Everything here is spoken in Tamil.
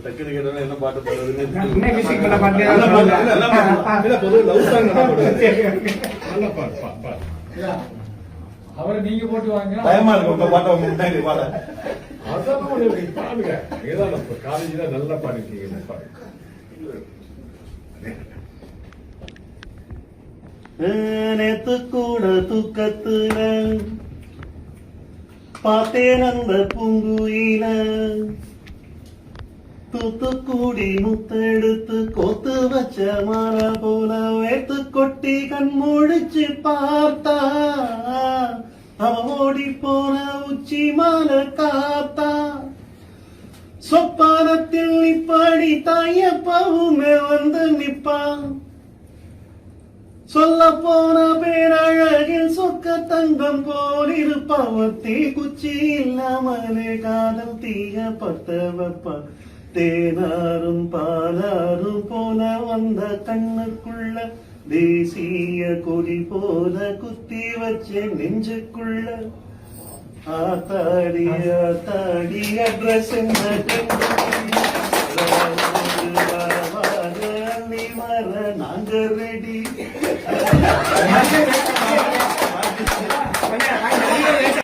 டக்குனு கேட்டா என்ன பாட்டு பாடுறதுன்னு அவரை நீங்க போட்டு வாங்க. பயமா இருக்கு உங்க பாட்டை உங்க முன்னாடி பாட. அதெல்லாம் பாடுங்க. ஏதாவது காலேஜ்ல நல்லா பாடிருக்கீங்க. நேத்து கூட தூக்கத்துல பார்த்தேன் அந்த பூங்குயில தூத்துக்குடி முத்தெடுத்து கோத்து வச்ச மாலை போல வேத்து கொட்டி கண் முடிச்சு பார்த்தா அவ ஓடி போன உச்சி மாலை காத்தா சொப்பானத்தில் இப்படி தாயப்பவுமே வந்து நிப்பான் சொல்ல போன பேரழகில் சொக்க தங்கம் போல் இருப்பவத்தே குச்சி இல்லாமலே காதல் தீய பத்த வைப்ப தேனாரும் பாலாரும் போல வந்த கண்ணுக்குள்ள தேசிய கொடி போல குத்தி வச்ச நெஞ்சுக்குள்ள ஆத்தாடி ஆத்தாடி அட்ரஸ் நாங்க ரெடி